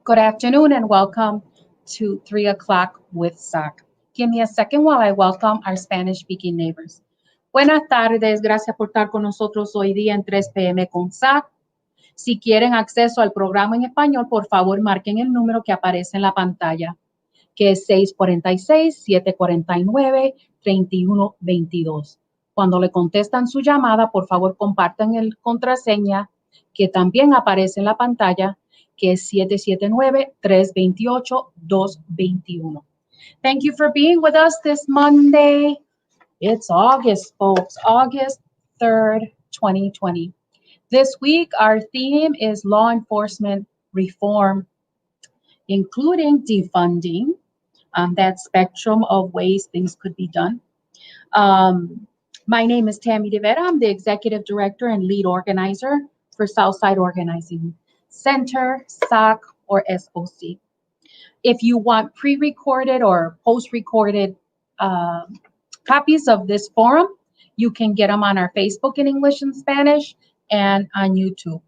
Good afternoon and welcome to 3 o'clock with SOC. Give me a second while I welcome our Spanish-speaking neighbors. Buenas tardes, gracias por estar con nosotros hoy día en 3 p.m. con SOC. Si quieren acceso al programa en español, por favor marquen el número que aparece en la pantalla, que es 646-749-3122. Cuando le contestan su llamada, por favor compartan el contraseña que también aparece en la pantalla, que es 779-328-221. Thank you for being with us this Monday. It's August, folks, August 3rd, 2020. This week, our theme is law enforcement reform, including defunding, that spectrum of ways things could be done. My name is Tammy DeVetta. I'm the Executive Director and Lead Organizer for Southside Organizing Center, SOC, or SOC. If you want pre-recorded or post-recorded copies of this forum, you can get them on our Facebook in English and Spanish and on YouTube.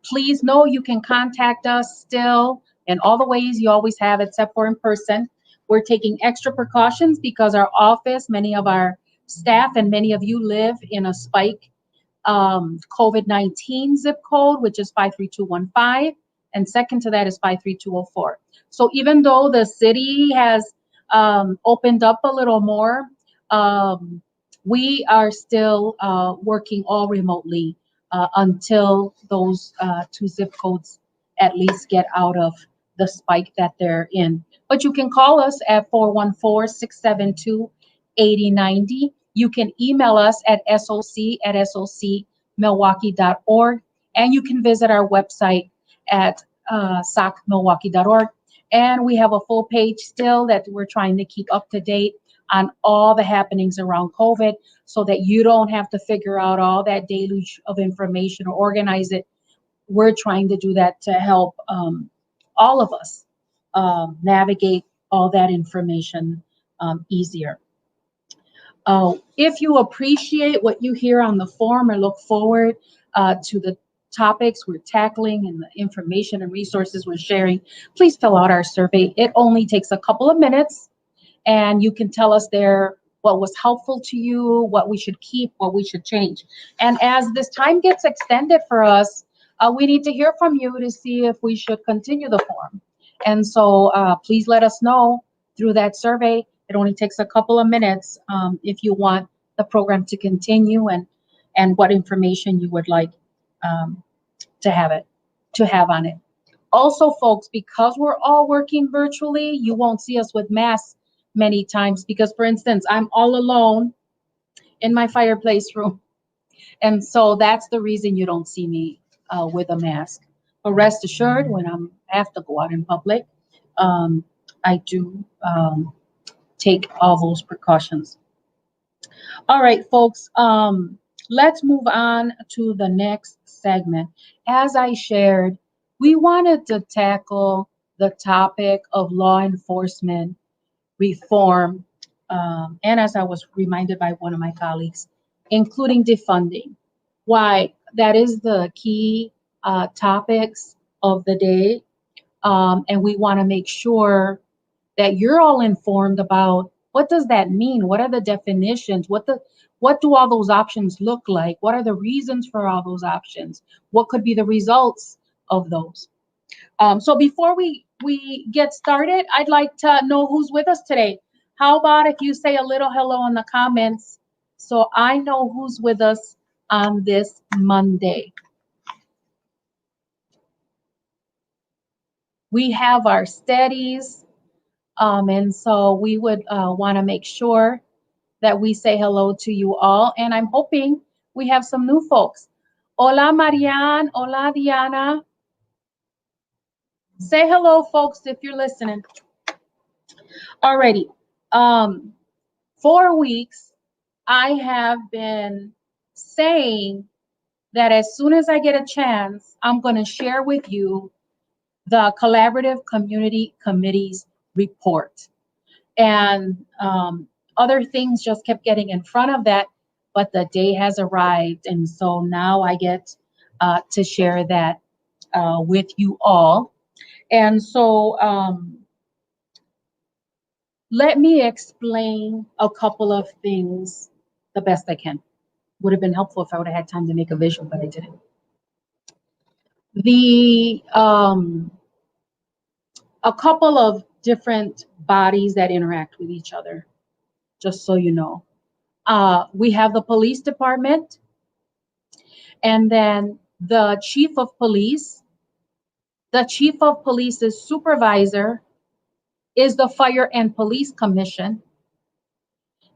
Please know you can contact us still in all the ways you always have, except for in person. We're taking extra precautions because our office, many of our staff and many of you live in a spike COVID-19 zip code, which is 53215, and second to that is 53204. So even though the city has opened up a little more, we are still working all remotely until those two zip codes at least get out of the spike that they're in. But you can call us at 414-672-8090. You can email us at soc@socmilwaukee.org, and you can visit our website at socmilwaukee.org. And we have a full page still that we're trying to keep up to date on all the happenings around COVID so that you don't have to figure out all that deluge of information or organize it. We're trying to do that to help all of us navigate all that information easier. If you appreciate what you hear on the forum or look forward to the topics we're tackling and the information and resources we're sharing, please fill out our survey. It only takes a couple of minutes, and you can tell us there what was helpful to you, what we should keep, what we should change. And as this time gets extended for us, we need to hear from you to see if we should continue the forum. And so please let us know through that survey. It only takes a couple of minutes if you want the program to continue and what information you would like to have on it. Also, folks, because we're all working virtually, you won't see us with masks many times because, for instance, I'm all alone in my fireplace room. And so that's the reason you don't see me with a mask. But rest assured, when I have to go out in public, I do take all those precautions. All right, folks, let's move on to the next segment. As I shared, we wanted to tackle the topic of law enforcement reform, and as I was reminded by one of my colleagues, including defunding. Why? That is the key topics of the day, and we want to make sure that you're all informed about what does that mean? What are the definitions? What do all those options look like? What are the reasons for all those options? What could be the results of those? So before we get started, I'd like to know who's with us today. How about if you say a little hello in the comments so I know who's with us on this Monday. We have our steadies, and so we would want to make sure that we say hello to you all. And I'm hoping we have some new folks. Hola, Marianne. Hola, Diana. Say hello, folks, if you're listening. Alrighty. 4 weeks, I have been saying that as soon as I get a chance, I'm going to share with you the Collaborative Community Committee's report. And other things just kept getting in front of that, but the day has arrived. And so now I get to share that with you all. And so let me explain a couple of things the best I can. Would have been helpful if I would have had time to make a visual, but I didn't. A couple of different bodies that interact with each other, just so you know. We have the police department, and then the chief of police. The chief of police's supervisor is the Fire and Police Commission.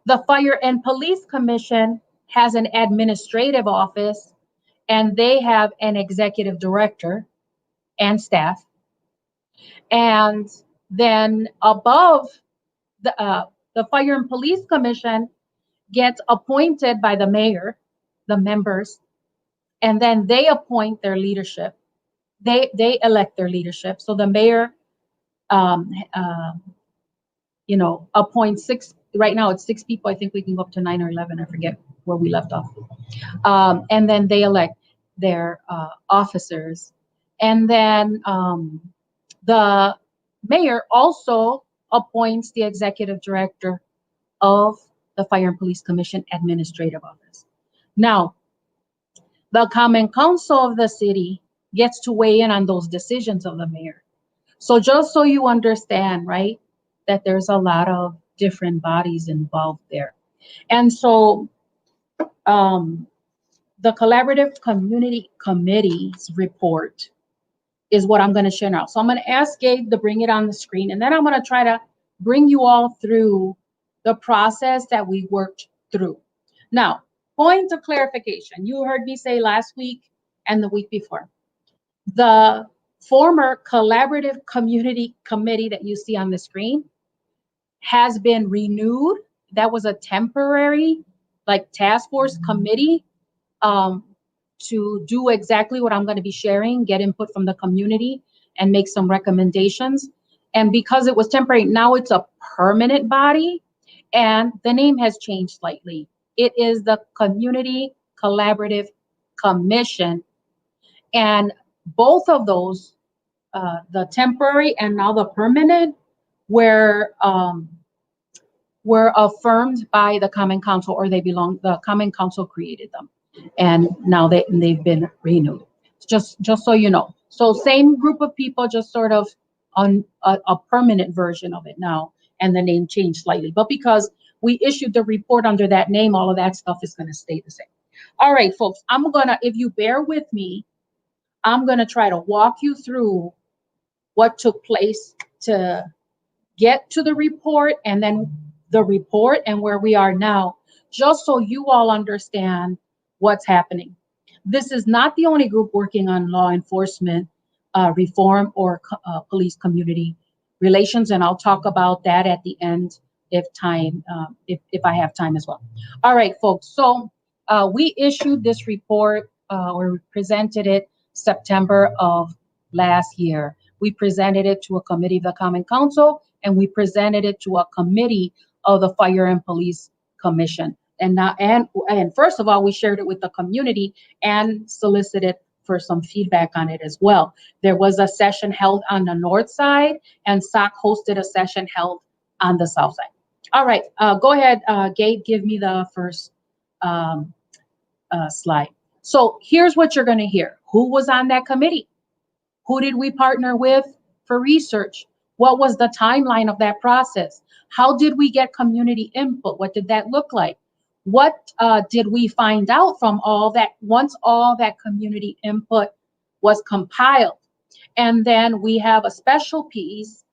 The Fire and Police Commission has an administrative office, and they have an executive director and staff. And then above the Fire and Police Commission gets appointed by the mayor, the members, and then they appoint their leadership. They elect their leadership. So the mayor, appoints six. Right now it's 6 people. I think we can go up to 9 or 11. I forget where we left off. And then they elect their officers. And then the mayor also appoints the executive director of the Fire and Police Commission Administrative Office. Now, the Common Council of the city gets to weigh in on those decisions of the mayor. So just so you understand, right, that there's a lot of different bodies involved there. And so the Collaborative Community Committee's report is what I'm going to share now. So I'm going to ask Gabe to bring it on the screen, and then I'm going to try to bring you all through the process that we worked through. Now, point of clarification. You heard me say last week and the week before. The former Collaborative Community Committee that you see on the screen has been renewed. That was a temporary, task force committee to do exactly what I'm going to be sharing, get input from the community and make some recommendations. And because it was temporary, now it's a permanent body, and the name has changed slightly. It is the Community Collaborative Commission. And both of those, the temporary and now the permanent, were affirmed by the Common Council, or the Common Council created them. And now they've been renewed. Just so you know. So same group of people, just sort of on a permanent version of it now, and the name changed slightly. But because we issued the report under that name, all of that stuff is going to stay the same. All right, folks, if you bear with me, I'm going to try to walk you through what took place to get to the report, and then the report and where we are now, just so you all understand what's happening. This is not the only group working on law enforcement reform or police community relations, and I'll talk about that at the end if I have time as well. All right, folks. So we issued this report, or we presented it September of last year. We presented it to a committee of the Common Council, and we presented it to a committee of the Fire and Police Commission. And first of all, we shared it with the community and solicited for some feedback on it as well. There was a session held on the north side, and SOC hosted a session held on the south side. All right, go ahead, Gabe, give me the first slide. So here's what you're going to hear. Who was on that committee? Who did we partner with for research? What was the timeline of that process? How did we get community input? What did that look like? What did we find out from all that once all that community input was compiled? And then we have a special piece,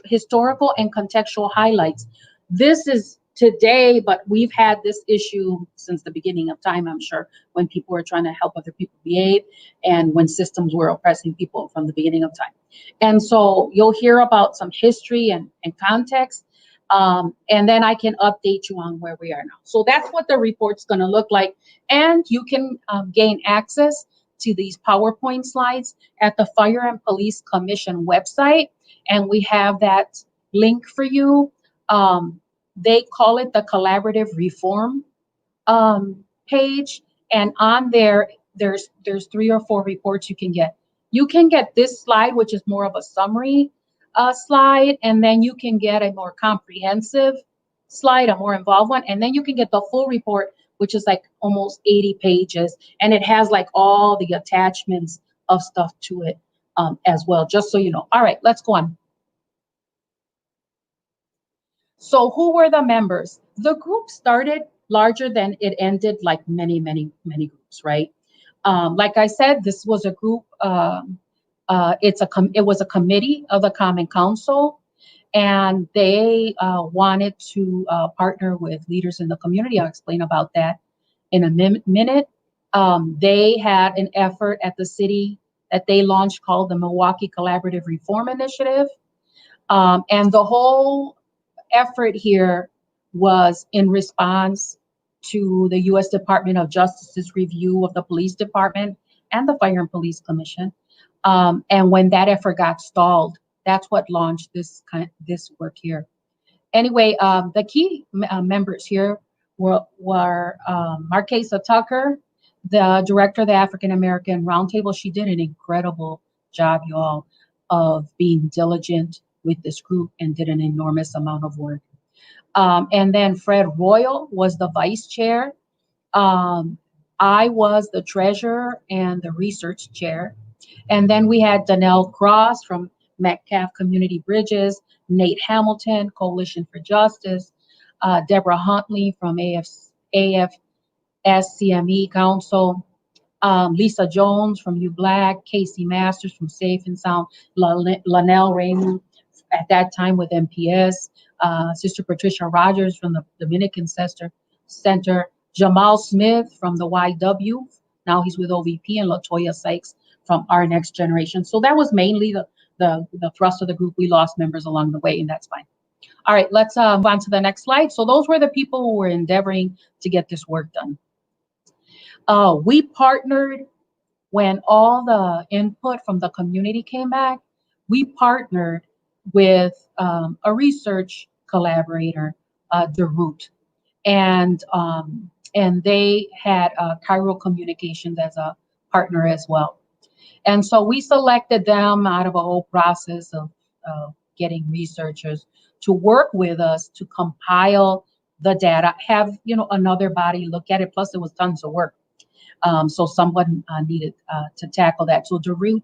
historical and contextual highlights. This is today, but we've had this issue since the beginning of time, I'm sure, when people were trying to help other people behave and when systems were oppressing people from the beginning of time. And so you'll hear about some history and context, and then I can update you on where we are now. So that's what the report's going to look like. And you can gain access to these PowerPoint slides at the Fire and Police Commission website. And we have that link for you. They call it the Collaborative Reform page. And on there, there's 3 or 4 reports you can get. You can get this slide, which is more of a summary slide, and then you can get a more comprehensive slide, a more involved one, and then you can get the full report, which is like almost 80 pages, and it has like all the attachments of stuff to it as well, just so you know. All right, let's go on. So who were the members? The group started larger than it ended, like many groups, right? Like I said, this was a group, it was a committee of the Common Council, and they wanted to partner with leaders in the community. I'll explain about that in a minute. They had an effort at the city that they launched called the Milwaukee Collaborative Reform Initiative. And the whole effort here was in response to the U.S. Department of Justice's review of the police department and the Fire and Police Commission. And when that effort got stalled, that's what launched this work here. Anyway, the key members here were Marquesa Tucker, the director of the African American Roundtable. She did an incredible job, y'all, of being diligent with this group and did an enormous amount of work. And then Fred Royal was the vice chair. I was the treasurer and the research chair. And then we had Donnell Cross from Metcalf Community Bridges, Nate Hamilton, Coalition for Justice, Deborah Huntley from AFSCME Council, Lisa Jones from UBlack, Casey Masters from Safe and Sound, Lanelle Raymond at that time with MPS, Sister Patricia Rogers from the Dominican Center, Jamal Smith from the YW, now he's with OVP, and LaToya Sykes from Our Next Generation. So that was mainly the thrust of the group. We lost members along the way, and that's fine. All right, let's move on to the next slide. So those were the people who were endeavoring to get this work done. We partnered when all the input from the community came back. We partnered with a research collaborator, DeRoot, and they had Cairo Communications as a partner as well. And so we selected them out of a whole process of getting researchers to work with us to compile the data, have another body look at it. Plus, it was tons of work, so someone needed to tackle that. So DeRoot,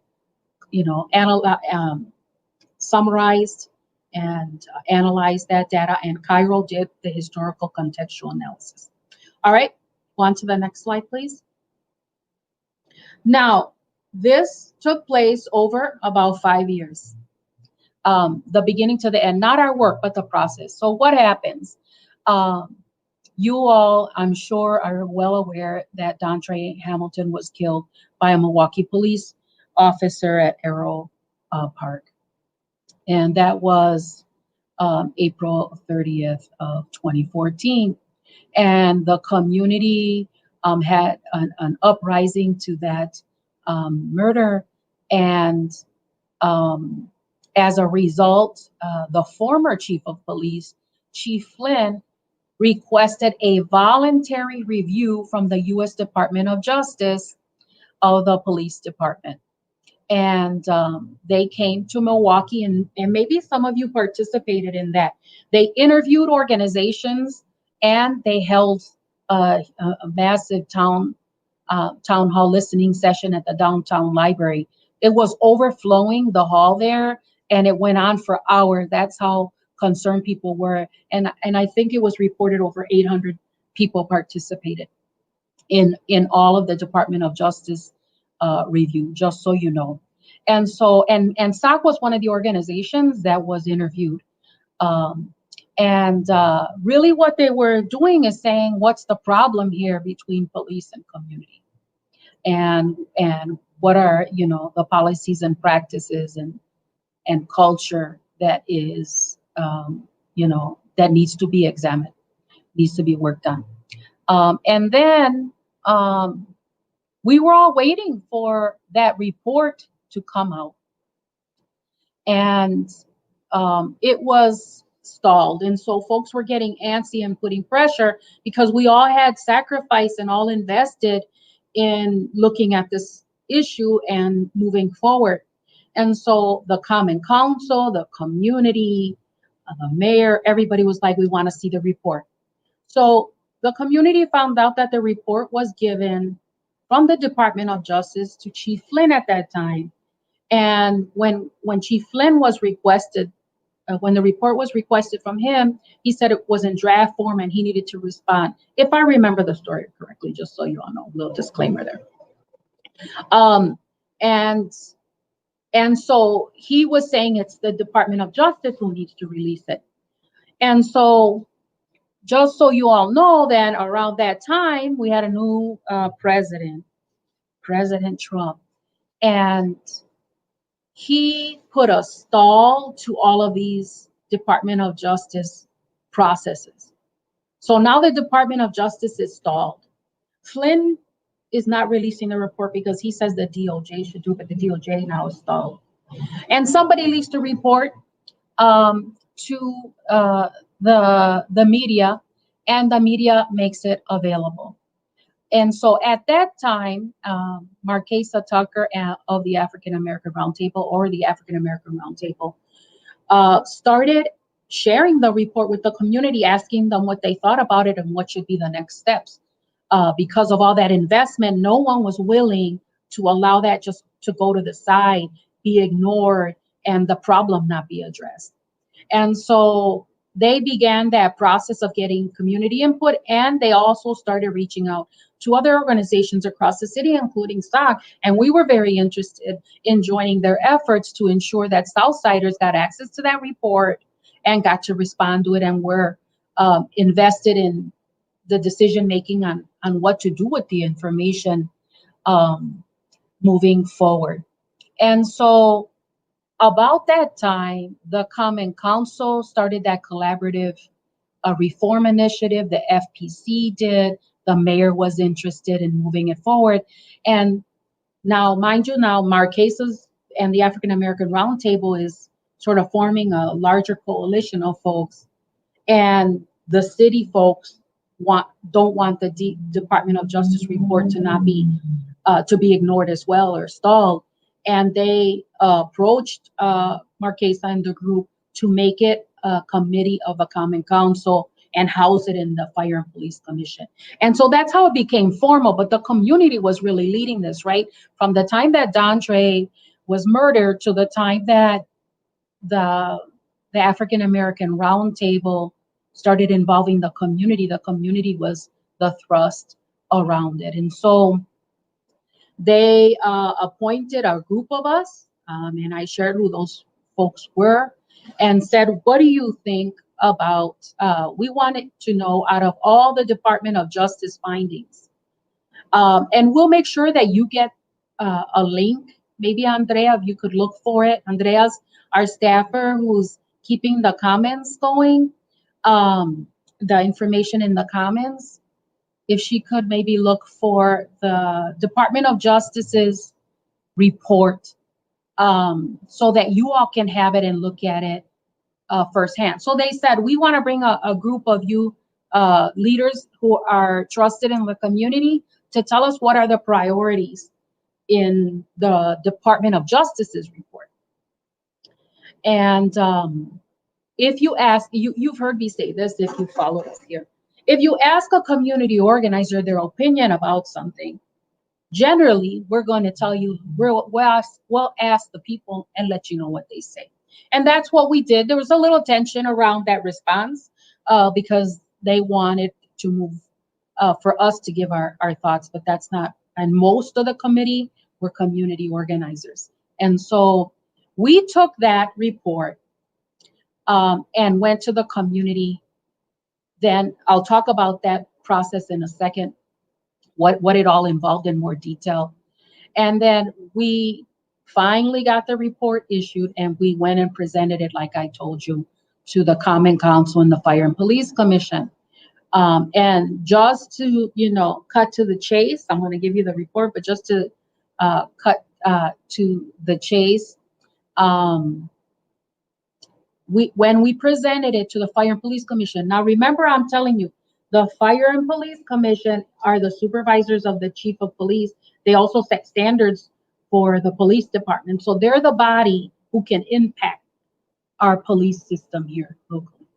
summarized and analyzed that data, and Cairo did the historical contextual analysis. All right, on to the next slide, please. Now, this took place over about 5 years, the beginning to the end, not our work, but the process. So what happens? You all, I'm sure, are well aware that Dontre Hamilton was killed by a Milwaukee police officer at Arrow Park. And that was April 30th of 2014. And the community had an uprising to that murder. And as a result, the former chief of police, Chief Flynn, requested a voluntary review from the U.S. Department of Justice of the police department. And they came to Milwaukee, and maybe some of you participated in that. They interviewed organizations, and they held a massive town hall listening session at the downtown library. It was overflowing the hall there, and it went on for hours. That's how concerned people were. And I think it was reported over 800 people participated in all of the Department of Justice review, just so you know. And so, and SOC was one of the organizations that was interviewed. Really what they were doing is saying, what's the problem here between police and community? And what are, the policies and practices and culture that is, that needs to be examined, needs to be worked on. And then we were all waiting for that report to come out. And it was stalled. And so folks were getting antsy and putting pressure because we all had sacrificed and all invested in looking at this issue and moving forward. And so the Common Council, the community, the mayor, everybody was like, we want to see the report. So the community found out that the report was given from the Department of Justice to Chief Flynn at that time. And when Chief Flynn was requested, when the report was requested from him, he said it was in draft form and he needed to respond. If I remember the story correctly, just so you all know, a little disclaimer there. And so he was saying it's the Department of Justice who needs to release it. And so just so you all know, then around that time, we had a new president, President Trump, and he put a stall to all of these Department of Justice processes. So now the Department of Justice is stalled. Flynn is not releasing the report because he says the DOJ should do it, but the DOJ now is stalled. And somebody leaks the report to the media, and the media makes it available. And so at that time, Marquesa Tucker of the African American Roundtable, or the African American Roundtable, started sharing the report with the community, asking them what they thought about it and what should be the next steps. Because of all that investment, no one was willing to allow that just to go to the side, be ignored, and the problem not be addressed. And so they began that process of getting community input, and they also started reaching out to other organizations across the city, including SOC. And we were very interested in joining their efforts to ensure that Southsiders got access to that report and got to respond to it, and were invested in the decision making on what to do with the information moving forward. And so about that time, the Common Council started that collaborative reform initiative. The FPC did. The mayor was interested in moving it forward. And now, mind you, now Marquesas and the African American Roundtable is sort of forming a larger coalition of folks. And the city folks don't want the Department of Justice report to not be to be ignored as well or stalled. And they approached Marquesa and the group to make it a committee of a Common Council and house it in the Fire and Police Commission. And so that's how it became formal, but the community was really leading this, right? From the time that Dontre was murdered to the time that the African American Roundtable started involving the community was the thrust around it. And so they appointed a group of us, and I shared who those folks were and said, what do you think about, we wanted to know, out of all the Department of Justice findings, and we'll make sure that you get a link. Maybe Andrea, if you could look for it. Andrea's our staffer who's keeping the comments going, the information in the comments. If she could maybe look for the Department of Justice's report, so that you all can have it and look at it firsthand. So they said, we want to bring a group of you leaders who are trusted in the community to tell us what are the priorities in the Department of Justice's report. And if you ask, you've heard me say this if you follow us here. If you ask a community organizer their opinion about something, generally, we're going to tell you, we'll ask the people and let you know what they say. And that's what we did. There was a little tension around that response because they wanted to move for us to give our thoughts, but that's not, and most of the committee were community organizers. And so we took that report and went to the community. Then I'll talk about that process in a second, what it all involved in more detail. And then we finally got the report issued, and we went and presented it, like I told you, to the Common Council and the Fire and Police Commission. And just to, cut to the chase, I'm going to give you the report, but just to cut to the chase, when we presented it to the Fire and Police Commission, now remember, I'm telling you, the Fire and Police Commission are the supervisors of the Chief of Police. They also set standards for the police department. So they're the body who can impact our police system here locally.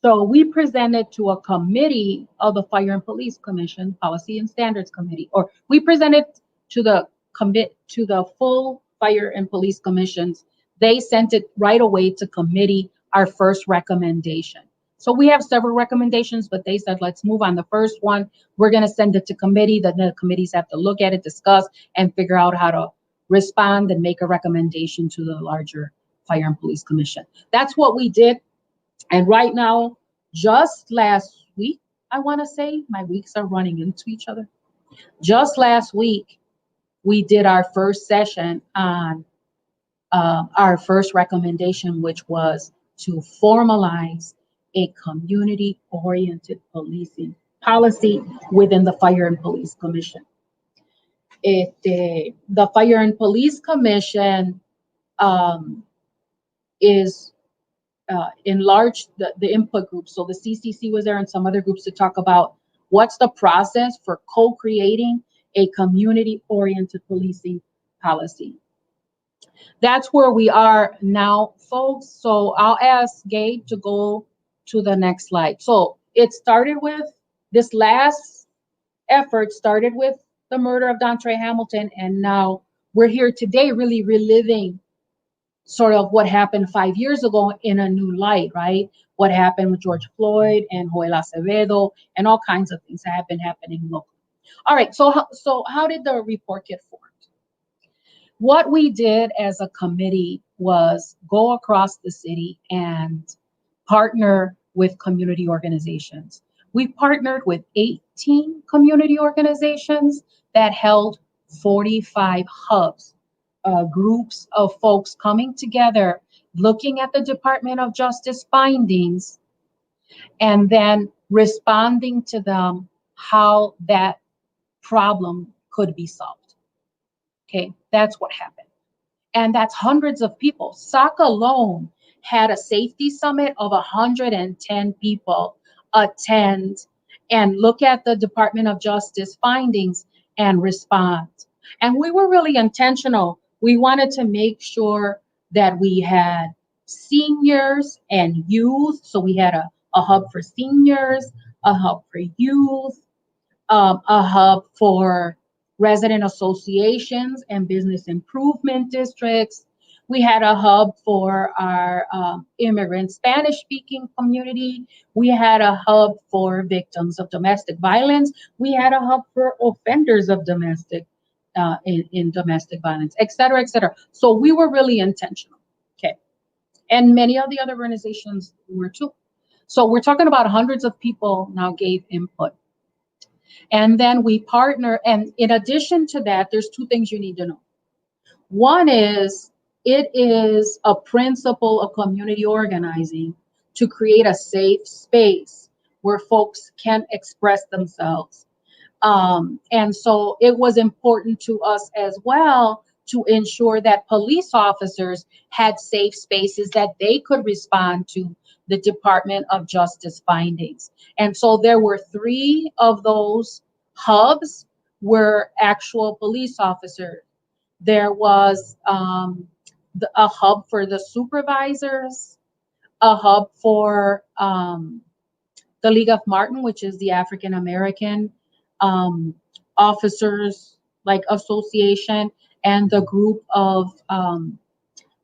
So we presented to a committee of the Fire and Police Commission, Policy and Standards Committee, or we presented to the full Fire and Police Commissions. They sent it right away to committee, our first recommendation. So we have several recommendations, but they said, let's move on. The first one, we're going to send it to committee. Then the committees have to look at it, discuss, and figure out how to respond and make a recommendation to the larger Fire and Police Commission. That's what we did. And right now, just last week, I want to say, my weeks are running into each other. Just last week, we did our first session on our first recommendation, which was to formalize a community-oriented policing policy within the Fire and Police Commission. The Fire and Police Commission is enlarged the input group. So the CCC was there and some other groups to talk about what's the process for co-creating a community-oriented policing policy. That's where we are now, folks. So I'll ask Gabe to go to the next slide. So it started with, this last effort started with the murder of Dontre Hamilton, and now we're here today really reliving sort of what happened 5 years ago in a new light, right? What happened with George Floyd and Joel Acevedo and all kinds of things that have been happening locally. All right, so how did the report get formed? What we did as a committee was go across the city and partner with community organizations. We partnered with 18 community organizations that held 45 hubs, groups of folks coming together, looking at the Department of Justice findings, and then responding to them how that problem could be solved. Okay, that's what happened. And that's hundreds of people. SOC alone had a safety summit of 110 people attend and look at the Department of Justice findings and respond. And we were really intentional. We wanted to make sure that we had seniors and youth. So we had a hub for seniors, a hub for youth, a hub for resident associations and business improvement districts. We had a hub for our immigrant Spanish-speaking community. We had a hub for victims of domestic violence. We had a hub for offenders of domestic in domestic violence, et cetera, et cetera. So we were really intentional, okay? And many of the other organizations were too. So we're talking about hundreds of people now gave input. And then we partner, and in addition to that, there's two things you need to know. One is, it is a principle of community organizing to create a safe space where folks can express themselves. And so it was important to us as well to ensure that police officers had safe spaces that they could respond to the Department of Justice findings. And so there were 3 of those hubs were actual police officers. There was a hub for the supervisors, a hub for the League of Martin, which is the African American officers like association, and the group of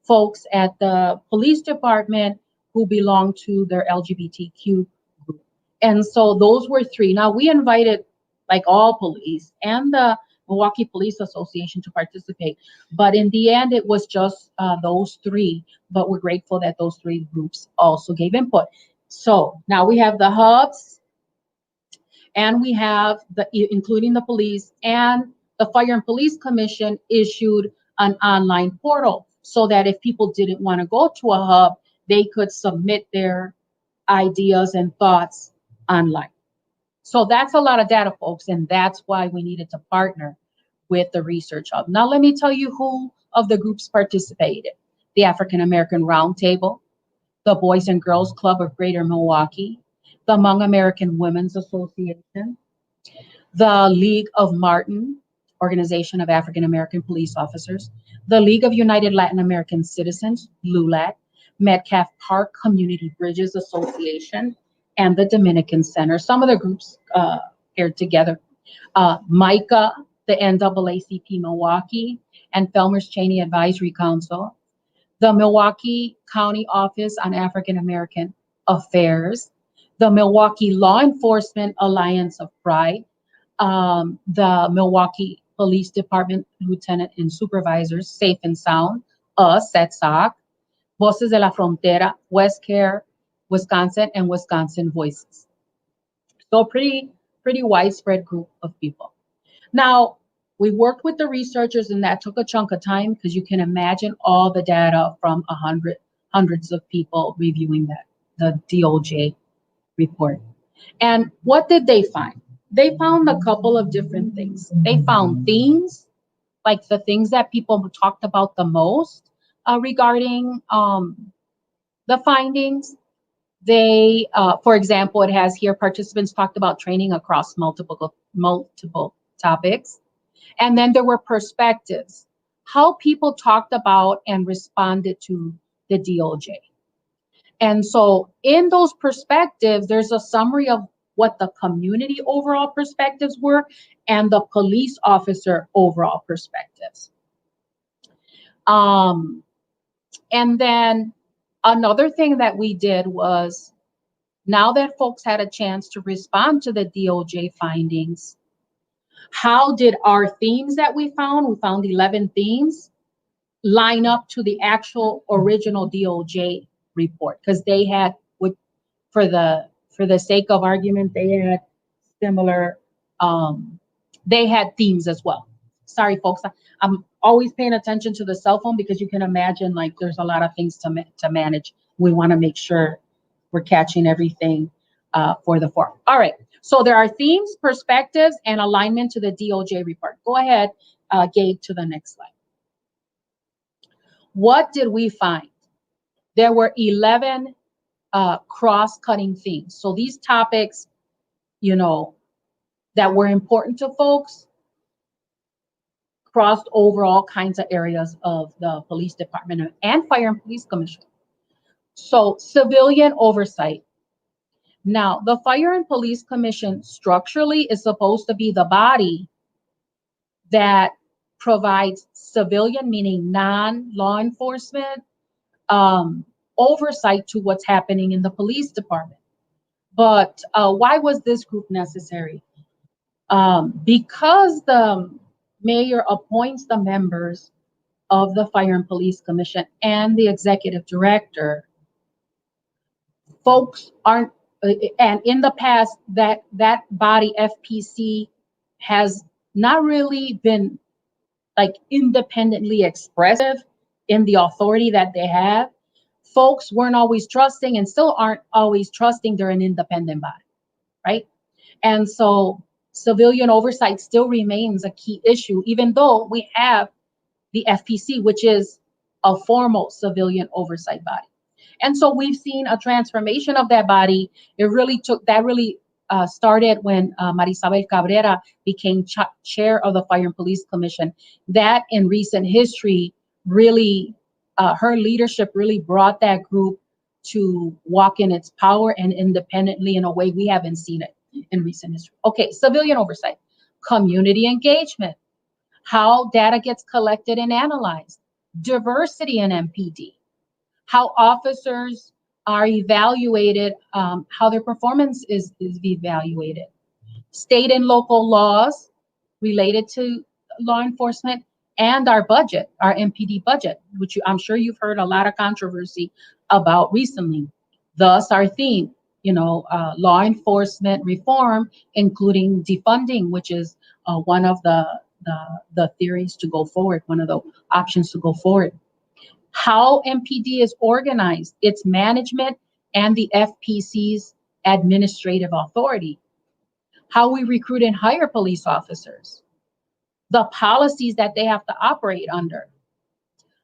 folks at the police department who belong to their LGBTQ group. And so those were 3. Now we invited like all police and the Milwaukee Police Association to participate, but in the end it was just those 3, but we're grateful that those 3 groups also gave input. So now we have the hubs, and we have including the police, and the Fire and Police Commission issued an online portal so that if people didn't want to go to a hub, they could submit their ideas and thoughts online. So that's a lot of data, folks, and that's why we needed to partner with the Research Hub. Now let me tell you who of the groups participated. The African American Roundtable, the Boys and Girls Club of Greater Milwaukee, the Hmong American Women's Association, the League of Martin, Organization of African American Police Officers, the League of United Latin American Citizens, LULAC, Metcalf Park Community Bridges Association, and the Dominican Center. Some of the groups paired together. MICA, the NAACP Milwaukee, and Felmers Chaney Advisory Council, the Milwaukee County Office on African American Affairs, the Milwaukee Law Enforcement Alliance of Pride, the Milwaukee Police Department Lieutenant and Supervisors, Safe and Sound, us at SOC, Voces de la Frontera, West Care, Wisconsin, and Wisconsin Voices. So pretty widespread group of people. Now, we worked with the researchers, and that took a chunk of time because you can imagine all the data from hundreds of people reviewing that, the DOJ report. And what did they find? They found a couple of different things. They found themes, like the things that people talked about the most regarding the findings. They, for example, it has here participants talked about training across multiple topics. And then there were perspectives, how people talked about and responded to the DOJ. And so in those perspectives, there's a summary of what the community overall perspectives were and the police officer overall perspectives. And then another thing that we did was, now that folks had a chance to respond to the DOJ findings, how did our themes that we found 11 themes, line up to the actual original DOJ report? Because they had, for the sake of argument, they had similar, they had themes as well. Sorry, folks, I'm always paying attention to the cell phone because you can imagine, like, there's a lot of things to manage. We want to make sure we're catching everything for the forum. All right, so there are themes, perspectives, and alignment to the DOJ report. Go ahead, Gabe, to the next slide. What did we find? There were 11 cross-cutting themes. So these topics, you know, that were important to folks crossed over all kinds of areas of the police department and Fire and Police Commission. So civilian oversight. Now, the Fire and Police Commission structurally is supposed to be the body that provides civilian, meaning non-law enforcement, oversight to what's happening in the police department. But why was this group necessary? Because the mayor appoints the members of the Fire and Police Commission and the executive director, folks aren't, and in the past, that body, FPC, has not really been like independently expressive in the authority that they have. Folks weren't always trusting and still aren't always trusting they're an independent body, right? And so civilian oversight still remains a key issue, even though we have the FPC, which is a formal civilian oversight body. And so we've seen a transformation of that body. It really started when Marisabel Cabrera became chair of the Fire and Police Commission. That in recent history really, her leadership really brought that group to walk in its power and independently in a way we haven't seen it in recent history. Okay, civilian oversight, community engagement, how data gets collected and analyzed, diversity in MPD, how officers are evaluated, how their performance is evaluated, state and local laws related to law enforcement, and our budget, our MPD budget, which I'm sure you've heard a lot of controversy about recently. Thus, our theme, law enforcement reform, including defunding, which is one of the theories to go forward, one of the options to go forward. How MPD is organized, its management, and the FPC's administrative authority. How we recruit and hire police officers. The policies that they have to operate under.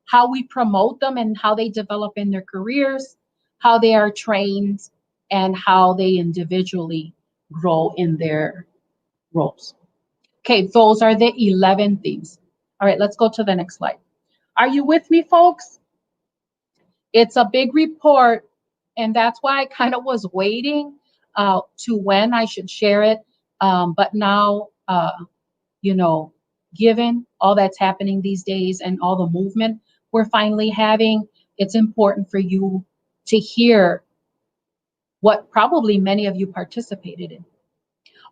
How we promote them and how they develop in their careers, how they are trained, and how they individually grow in their roles. Okay, those are the 11 themes. All right, let's go to the next slide. Are you with me, folks? It's a big report, and that's why I kind of was waiting to when I should share it. But now, you know, given all that's happening these days and all the movement we're finally having, it's important for you to hear what probably many of you participated in.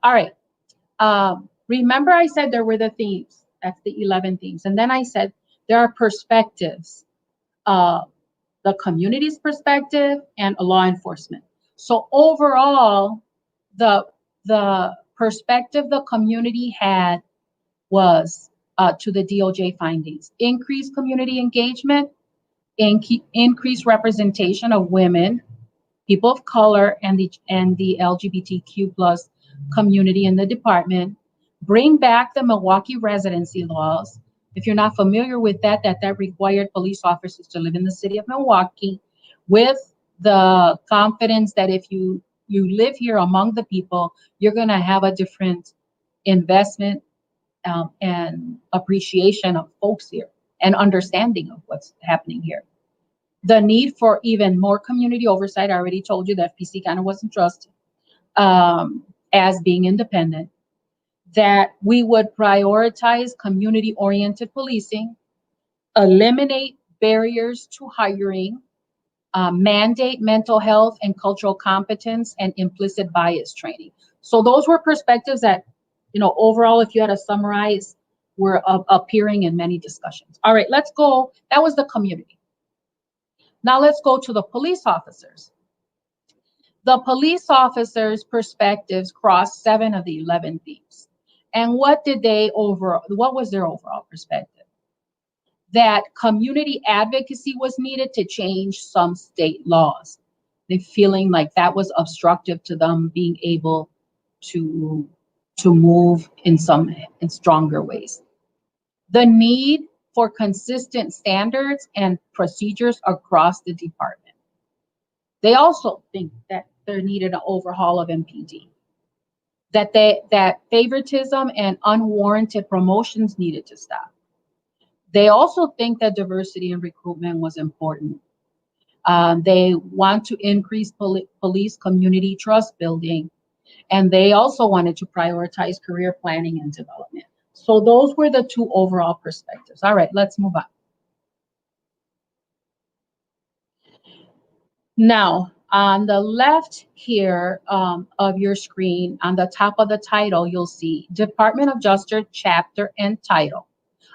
All right. Remember I said there were the themes. That's the 11 themes. And then I said there are perspectives, the community's perspective and law enforcement. So overall, the perspective the community had was to the DoJ findings: increased community engagement, increased representation of women, people of color, and the LGBTQ plus community in the department, bring back the Milwaukee residency laws. If you're not familiar with that required police officers to live in the city of Milwaukee with the confidence that if you live here among the people, you're going to have a different investment and appreciation of folks here and understanding of what's happening here. The need for even more community oversight. I already told you that FPC kind of wasn't trusted as being independent. That we would prioritize community-oriented policing, eliminate barriers to hiring, mandate mental health and cultural competence, and implicit bias training. So those were perspectives that, you know, overall, if you had to summarize, were appearing in many discussions. All right, let's go. That was the community. Now let's go to the police officers. The police officers' perspectives crossed 7 of the 11 themes. And what was their overall perspective? That community advocacy was needed to change some state laws. They feeling like that was obstructive to them being able to move in stronger ways. The need for consistent standards and procedures across the department. They also think that there needed an overhaul of MPD. That favoritism and unwarranted promotions needed to stop. They also think that diversity in recruitment was important. They want to increase police community trust building, and they also wanted to prioritize career planning and development. So those were the 2 overall perspectives. All right, let's move on. Now, on the left here of your screen, on the top of the title, you'll see Department of Justice chapter and title.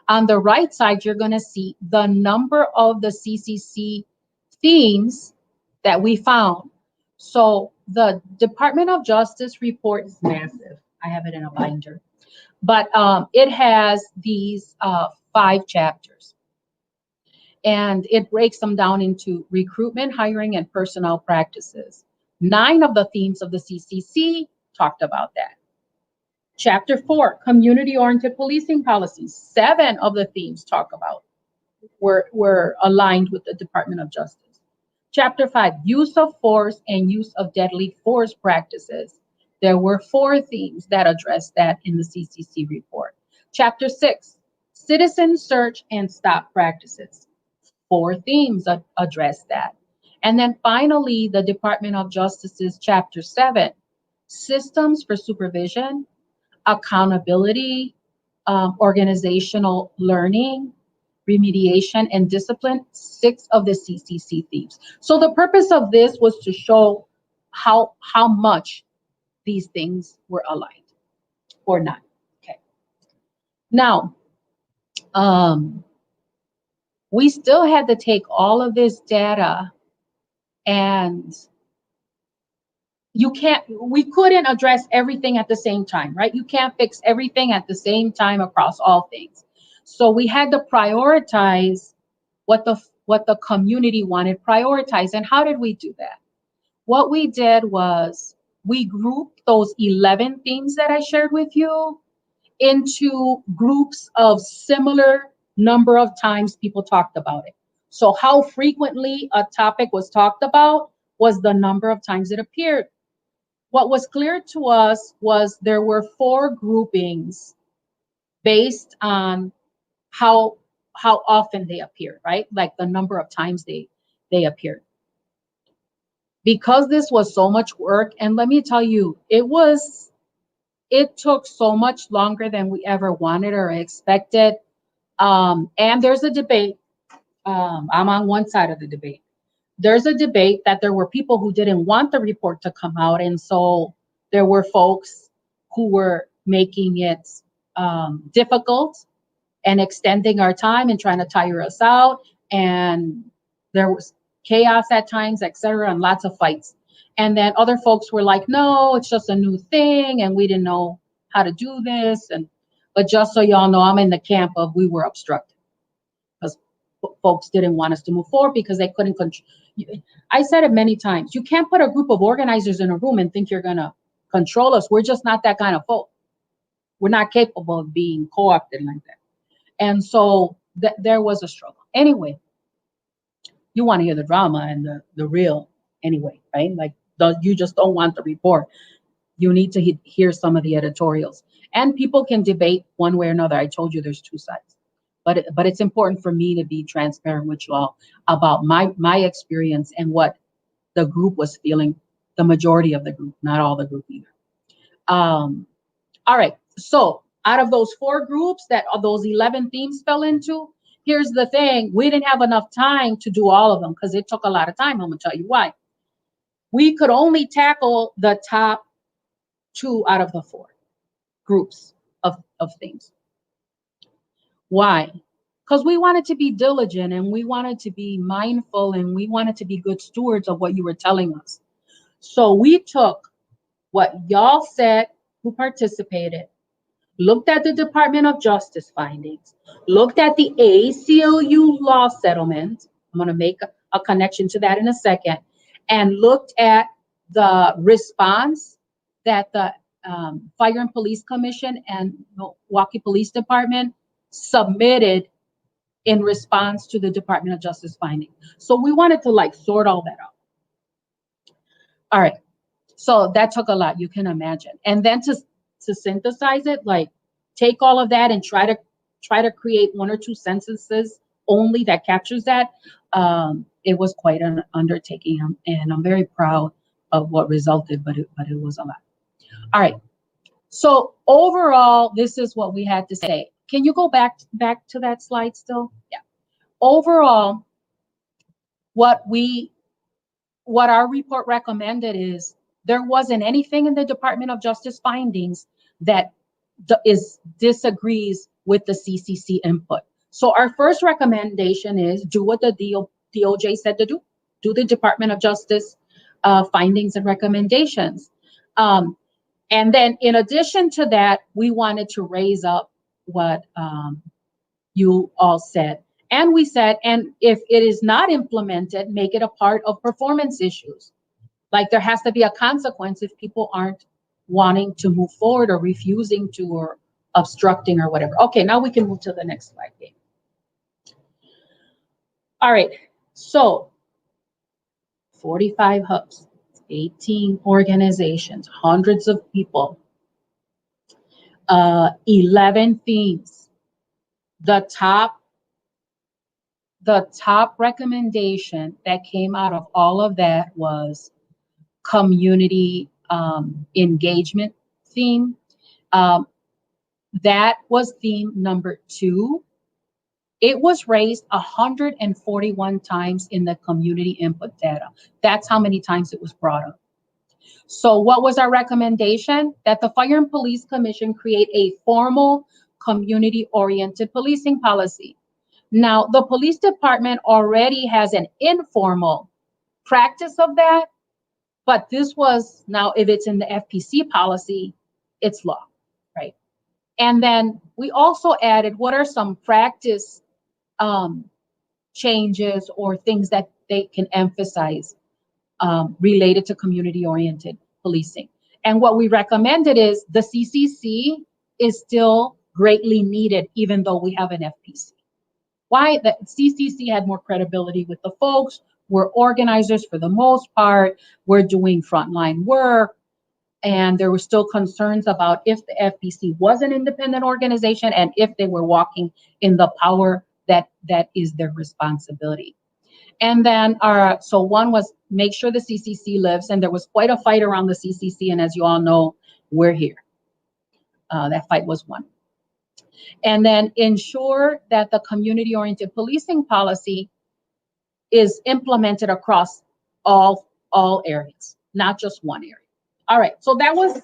On the right side, you're going to see the number of the CCC themes that we found. So the Department of Justice report is massive. I have it in a binder. But it has these 5 chapters. And it breaks them down into recruitment, hiring, and personnel practices. 9 of the themes of the CCC talked about that. Chapter 4, community-oriented policing policies. 7 of the themes talk about were aligned with the Department of Justice. Chapter 5, use of force and use of deadly force practices. There were 4 themes that addressed that in the CCC report. Chapter 6, citizen search and stop practices. 4 themes address that. And then finally, the Department of Justice's Chapter 7, systems for supervision, accountability, organizational learning, remediation, and discipline, 6 of the CCC themes. So the purpose of this was to show how much these things were aligned or not. Okay. Now, we still had to take all of this data, and we couldn't address everything at the same time, right? You can't fix everything at the same time across all things. So we had to prioritize what the community wanted prioritized. And how did we do that? What we did was we grouped those 11 themes that I shared with you into groups of similar number of times people talked about it. So how frequently a topic was talked about was the number of times it appeared. What was clear to us was there were 4 groupings based on how often they appear, right? Like the number of times they appeared. Because this was so much work, and let me tell you, it took so much longer than we ever wanted or expected. And there's a debate. I'm on one side of the debate. There's a debate that there were people who didn't want the report to come out, and so there were folks who were making it difficult and extending our time and trying to tire us out. And there was chaos at times, etc., and lots of fights. And then other folks were like, no, it's just a new thing, and we didn't know how to do this. But just so y'all know, I'm in the camp of we were obstructed because folks didn't want us to move forward because they couldn't control. I said it many times. You can't put a group of organizers in a room and think you're gonna control us. We're just not that kind of folk. We're not capable of being co-opted like that. And so there was a struggle. Anyway, you want to hear the drama and the real anyway, right? Like you just don't want the report. You need to hear some of the editorials. And people can debate one way or another. I told you there's two sides. But it's important for me to be transparent with you all about my experience and what the group was feeling, the majority of the group, not all the group either. All right, so out of those 4 groups that those 11 themes fell into, here's the thing. We didn't have enough time to do all of them because it took a lot of time. I'm gonna tell you why. We could only tackle the top 2 out of the 4 groups of themes. Why? Because we wanted to be diligent and we wanted to be mindful and we wanted to be good stewards of what you were telling us. So we took what y'all said who participated, looked at the Department of Justice findings, looked at the ACLU law settlement. I'm going to make a connection to that in a second, and looked at the response that the Fire and Police Commission and Milwaukee Police Department submitted in response to the Department of Justice finding. So we wanted to like sort all that out. All right. So that took a lot, you can imagine. And then to synthesize it, like take all of that and try to create 1 or 2 sentences only that captures that. It was quite an undertaking, and I'm very proud of what resulted, but it was a lot. All right. So overall, this is what we had to say. Can you go back to that slide still? Yeah. Overall, what our report recommended is there wasn't anything in the Department of Justice findings that disagrees with the CCC input. So our first recommendation is do what the DOJ said to do. Do the Department of Justice findings and recommendations. And then in addition to that, we wanted to raise up what you all said. And we said, and if it is not implemented, make it a part of performance issues. Like there has to be a consequence if people aren't wanting to move forward or refusing to or obstructing or whatever. Okay, now we can move to the next slide. All right, so 45 hubs, 18 organizations, hundreds of people, 11 themes. The top recommendation that came out of all of that was community engagement theme. That was theme number 2. It was raised 141 times in the community input data. That's how many times it was brought up. So what was our recommendation? That the Fire and Police Commission create a formal community-oriented policing policy. Now, the police department already has an informal practice of that, but this was, now if it's in the FPC policy, it's law, right? And then we also added what are some practice changes or things that they can emphasize related to community-oriented policing. And what we recommended is the CCC is still greatly needed, even though we have an FPC. Why? The CCC had more credibility with the folks. We're organizers for the most part. We're doing frontline work. And there were still concerns about if the FPC was an independent organization and if they were walking in the power that is their responsibility. And then so one was make sure the CCC lives, and there was quite a fight around the CCC, and as you all know, we're here. That fight was won. And then ensure that the community-oriented policing policy is implemented across all areas, not just one area. All right, so that was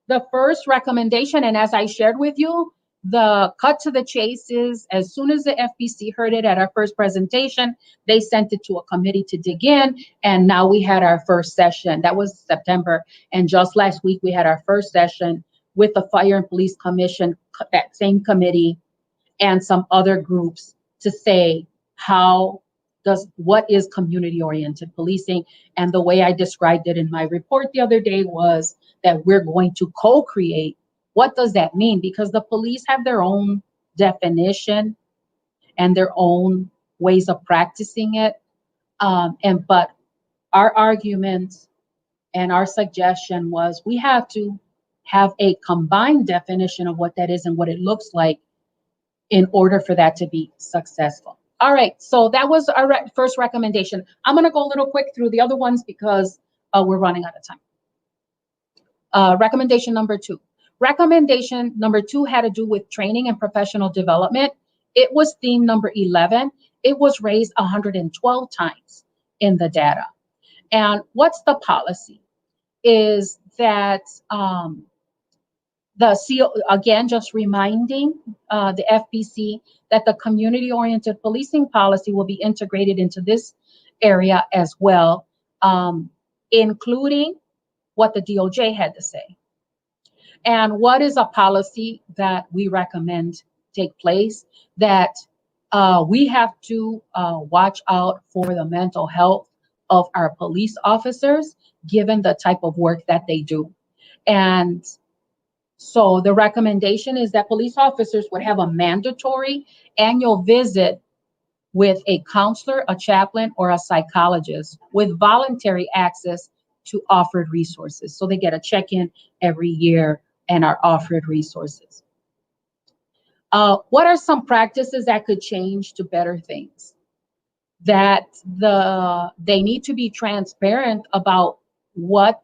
the first recommendation, and as I shared with you, the cut to the chase is as soon as the FPC heard it at our first presentation, they sent it to a committee to dig in, and now we had our first session. That was September, and just last week we had our first session with the Fire and Police Commission, that same committee, and some other groups to say what is community-oriented policing. And the way I described it in my report the other day was that we're going to co-create. What does that mean? Because the police have their own definition and their own ways of practicing it. But our argument and our suggestion was we have to have a combined definition of what that is and what it looks like in order for that to be successful. All right, so that was our first recommendation. I'm going to go a little quick through the other ones because we're running out of time. Recommendation number 2. Recommendation number 2 had to do with training and professional development. It was theme number 11. It was raised 112 times in the data. And what's the policy? Is that the CO, again, just reminding the FPC that the community-oriented policing policy will be integrated into this area as well, including what the DOJ had to say. And what is a policy that we recommend take place? That we have to watch out for the mental health of our police officers, given the type of work that they do. And so the recommendation is that police officers would have a mandatory annual visit with a counselor, a chaplain, or a psychologist with voluntary access to offered resources. So they get a check-in every year and are offered resources. What are some practices that could change to better things? That they need to be transparent about what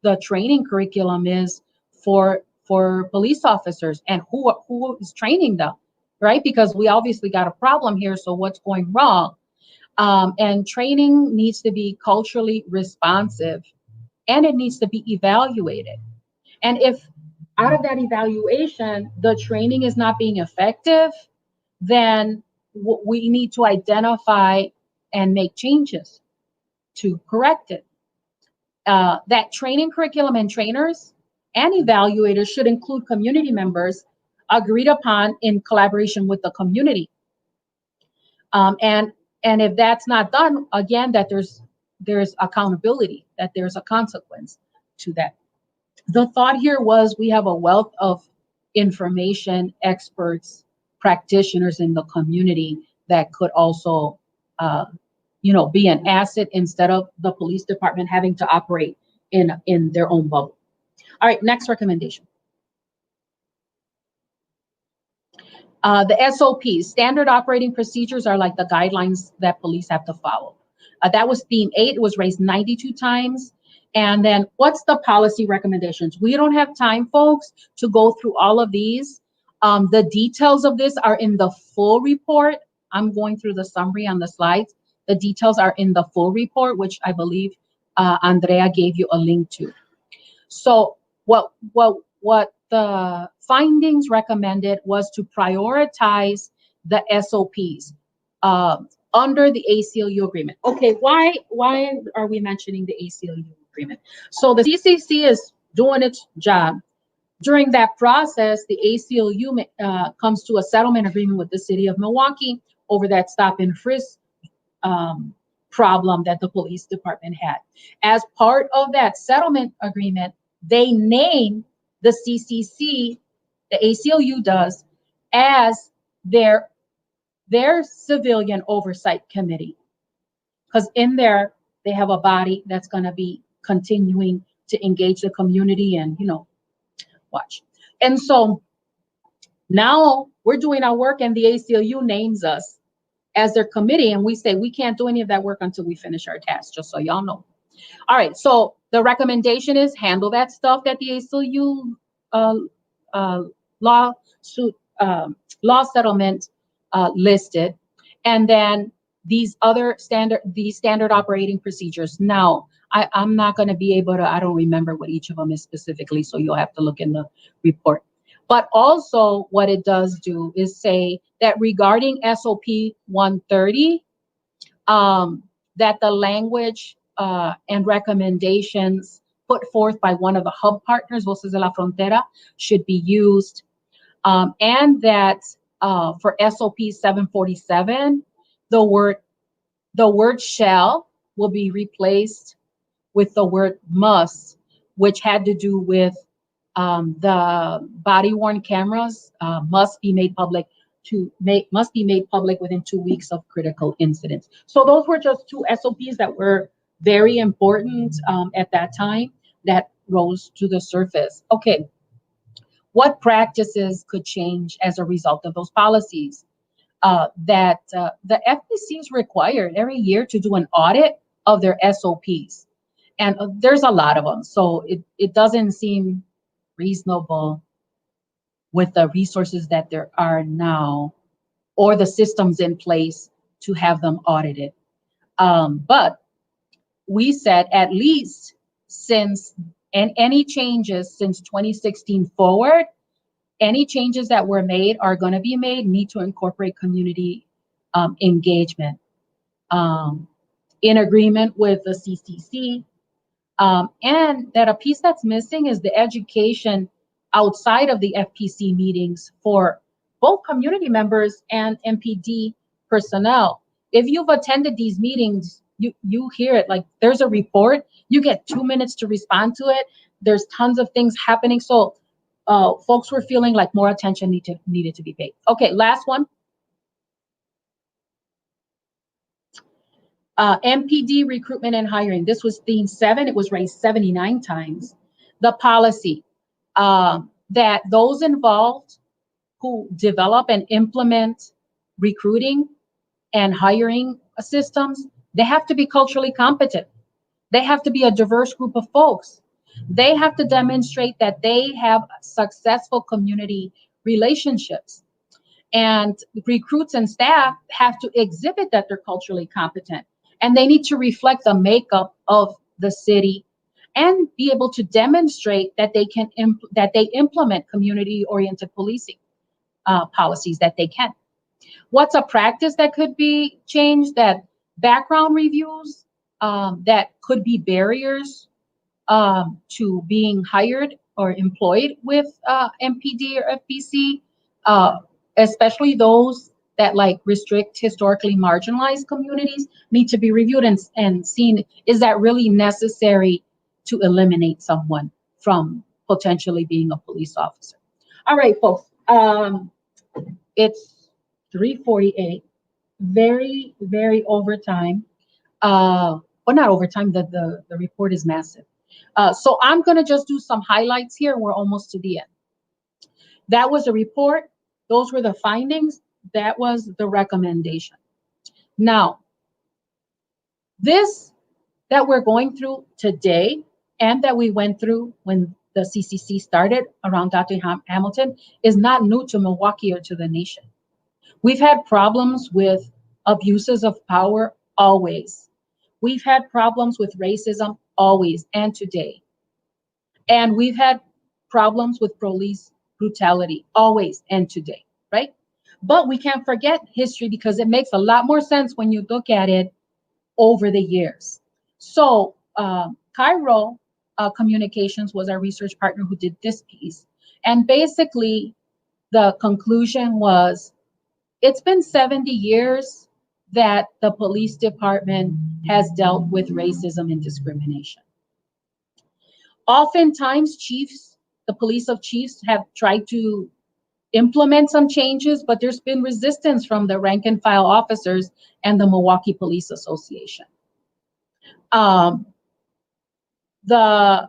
the training curriculum is for police officers and who is training them, right? Because we obviously got a problem here, so what's going wrong? And training needs to be culturally responsive, and it needs to be evaluated. And if out of that evaluation, the training is not being effective, then we need to identify and make changes to correct it. That training curriculum and trainers and evaluators should include community members agreed upon in collaboration with the community. And if that's not done, again, that there's accountability, that there's a consequence to that. The thought here was we have a wealth of information, experts, practitioners in the community that could also, be an asset instead of the police department having to operate in their own bubble. All right, next recommendation. The SOPs, standard operating procedures, are like the guidelines that police have to follow. That was theme 8. It was raised 92 times. And then what's the policy recommendations? We don't have time, folks, to go through all of these. The details of this are in the full report. I'm going through the summary on the slides. The details are in the full report, which I believe Andrea gave you a link to. So what the findings recommended was to prioritize the SOPs under the ACLU agreement. Okay, why are we mentioning the ACLU agreement? So the CCC is doing its job. During that process, the ACLU comes to a settlement agreement with the city of Milwaukee over that stop and frisk problem that the police department had. As part of that settlement agreement, they name the CCC, the ACLU does, as their civilian oversight committee. Because in there, they have a body that's going to be continuing to engage the community and, watch. And so now we're doing our work and the ACLU names us as their committee, and we say we can't do any of that work until we finish our task, just so y'all know. All right, so the recommendation is handle that stuff that the ACLU lawsuit, law settlement listed, and then these standard operating procedures. Now, I'm not going to be able to, I don't remember what each of them is specifically, so you'll have to look in the report. But also what it does do is say that regarding SOP 130, that the language and recommendations put forth by one of the hub partners, Voces de la Frontera, should be used. And that for SOP 747, the word shall will be replaced with the word must, which had to do with the body-worn cameras must be made public within 2 weeks of critical incidents. So those were just two SOPs that were very important at that time that rose to the surface. Okay, what practices could change as a result of those policies? That the FPC is required every year to do an audit of their SOPs. And there's a lot of them, so it doesn't seem reasonable with the resources that there are now or the systems in place to have them audited. But we said at least any changes since 2016 forward, any changes that were made are going to be made need to incorporate community engagement in agreement with the CCC. And that a piece that's missing is the education outside of the FPC meetings for both community members and MPD personnel. If you've attended these meetings, you hear it, like there's a report, you get 2 minutes to respond to it. There's tons of things happening. So folks were feeling like more attention needed to be paid. Okay, last one. MPD Recruitment and Hiring. This was theme 7. It was raised 79 times. The policy that those involved who develop and implement recruiting and hiring systems, they have to be culturally competent. They have to be a diverse group of folks. They have to demonstrate that they have successful community relationships. And recruits and staff have to exhibit that they're culturally competent. And they need to reflect the makeup of the city and be able to demonstrate that they can implement community-oriented policing policies that they can. What's a practice that could be changed? That background reviews that could be barriers to being hired or employed with MPD or FPC, especially those that like restrict historically marginalized communities, need to be reviewed and seen. Is that really necessary to eliminate someone from potentially being a police officer? All right, folks, it's 3:48, very, very overtime. Well, not overtime, the report is massive. So I'm gonna just do some highlights here. We're almost to the end. That was a report. Those were the findings. That was the recommendation. Now, this that we're going through today and that we went through when the CCC started around Dontre Hamilton is not new to Milwaukee or to the nation. We've had problems with abuses of power always. We've had problems with racism always and today. And we've had problems with police brutality always and today, right? But we can't forget history because it makes a lot more sense when you look at it over the years. So Cairo Communications was our research partner who did this piece. And basically the conclusion was, it's been 70 years that the police department has dealt with racism and discrimination. Oftentimes the police of chiefs have tried to implement some changes, but there's been resistance from the rank and file officers and the Milwaukee Police Association. The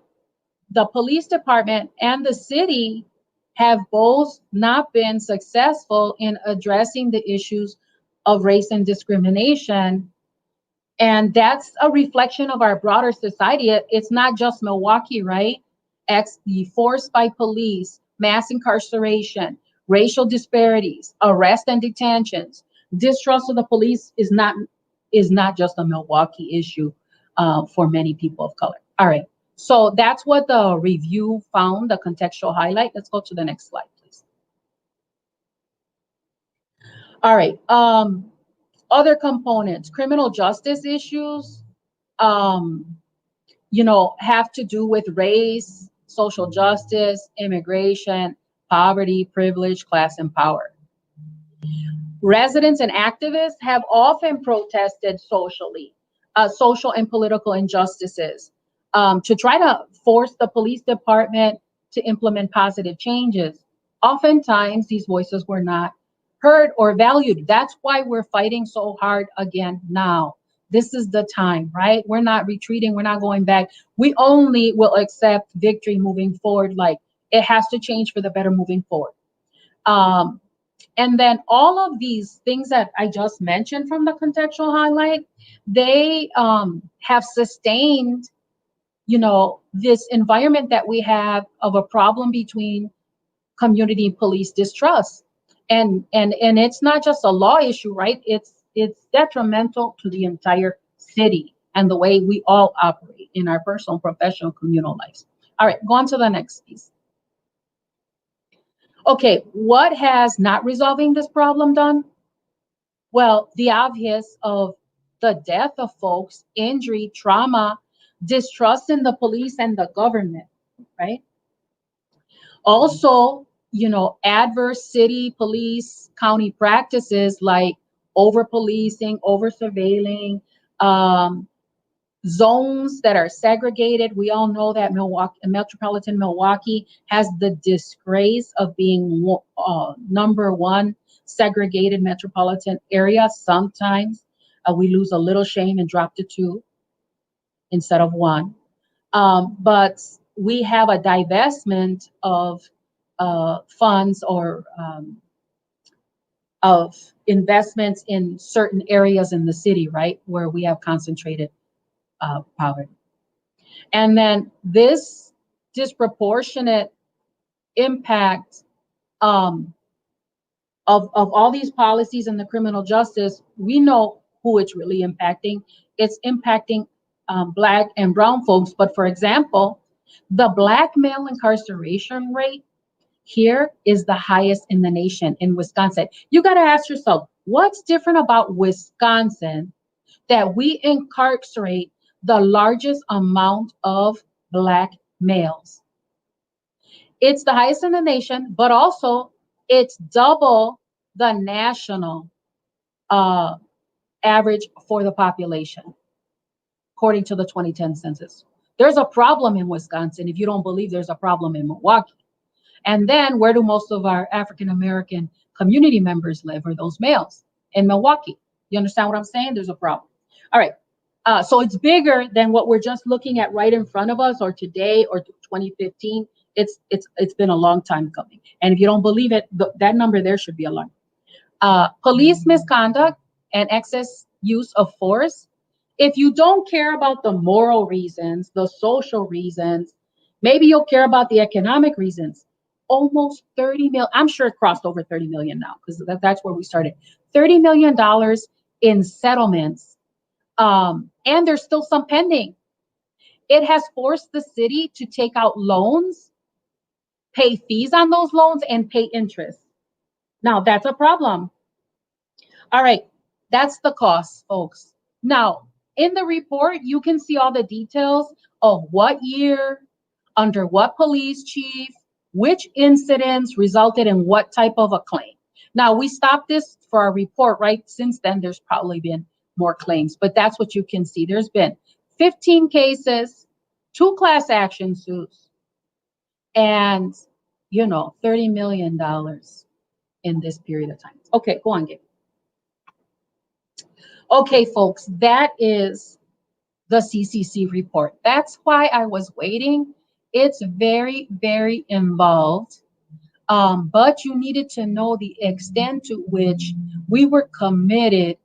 the police department and the city have both not been successful in addressing the issues of race and discrimination. And that's a reflection of our broader society. It's not just Milwaukee, right? The force by police, mass incarceration, racial disparities, arrest and detentions. Distrust of the police is not just a Milwaukee issue for many people of color. All right. So that's what the review found, the contextual highlight. Let's go to the next slide, please. All right. Other components, criminal justice issues, have to do with race, social justice, immigration, poverty, privilege, class, and power. Residents and activists have often protested socially, social and political injustices, to try to force the police department to implement positive changes. Oftentimes, these voices were not heard or valued. That's why we're fighting so hard again now. This is the time, right? We're not retreating. We're not going back. We only will accept victory moving forward. Like, it has to change for the better moving forward. And then all of these things that I just mentioned from the contextual highlight, they have sustained, this environment that we have of a problem between community and police distrust. And it's not just a law issue, right? It's detrimental to the entire city and the way we all operate in our personal, professional, communal lives. All right, go on to the next piece. Okay, what has not resolving this problem done? Well, the obvious of the death of folks, injury, trauma, distrust in the police and the government, right? Also, adverse city, police, county practices like over policing, over surveilling, zones that are segregated. We all know that metropolitan Milwaukee has the disgrace of being number one segregated metropolitan area. Sometimes we lose a little shame and drop to 2 instead of 1. But we have a divestment of funds or of investments in certain areas in the city, right, where we have concentrated poverty. And then this disproportionate impact of all these policies in the criminal justice, we know who it's really impacting. It's impacting Black and brown folks. But for example, the Black male incarceration rate here is the highest in the nation in Wisconsin. You got to ask yourself, what's different about Wisconsin that we incarcerate the largest amount of Black males? It's the highest in the nation, but also it's double the national average for the population, according to the 2010 census. There's a problem in Wisconsin if you don't believe there's a problem in Milwaukee. And then where do most of our African American community members live, or those males? In Milwaukee. You understand what I'm saying? There's a problem. All right. So it's bigger than what we're just looking at right in front of us, or today, or 2015. It's been a long time coming. And if you don't believe it, that number there should be alarming. Police misconduct and excess use of force. If you don't care about the moral reasons, the social reasons, maybe you'll care about the economic reasons. Almost 30 million, I'm sure it crossed over 30 million now, because that's where we started. $30 million in settlements, and there's still some pending. It has forced the city to take out loans, pay fees on those loans, and pay interest. Now, that's a problem. All right, that's the cost, folks. Now, in the report, you can see all the details of what year, under what police chief, which incidents resulted in what type of a claim. Now, we stopped this for our report, right? Since then, there's probably been more claims, but that's what you can see. There's been 15 cases, 2 class action suits, and, $30 million in this period of time. Okay, go on, Gabe. Okay, folks, that is the CCC report. That's why I was waiting. It's very, very involved. But you needed to know the extent to which we were committed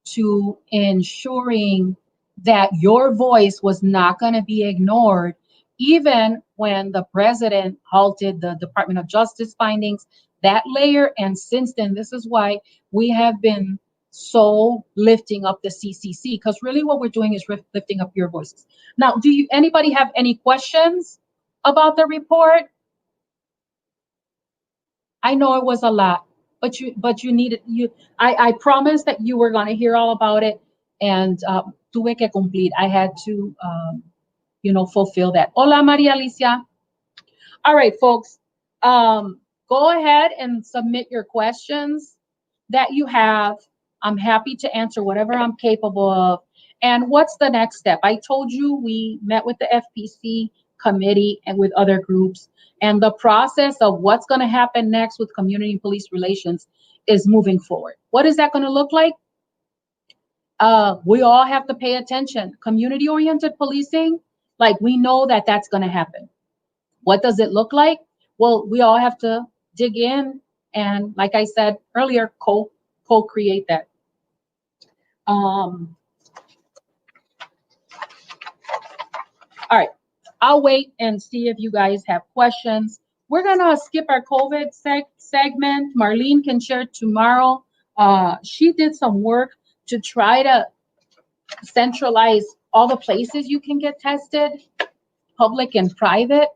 to ensuring that your voice was not going to be ignored, even when the president halted the Department of Justice findings, that layer. And since then, this is why we have been so lifting up the CCC, because really what we're doing is lifting up your voices. Now, do you anybody have any questions about the report? I know it was a lot, but you needed you. I promised that you were gonna hear all about it, and tuve que cumplir. I had to fulfill that. Hola, Maria Alicia. All right, folks. Go ahead and submit your questions that you have. I'm happy to answer whatever I'm capable of. And what's the next step? I told you we met with the FPC committee and with other groups. And the process of what's going to happen next with community and police relations is moving forward. What is that going to look like? We all have to pay attention. Community-oriented policing, like we know that that's going to happen. What does it look like? Well, we all have to dig in and, like I said earlier, co-create that. All right, I'll wait and see if you guys have questions. We're gonna skip our COVID segment. Marlene can share tomorrow. She did some work to try to centralize all the places you can get tested, public and private.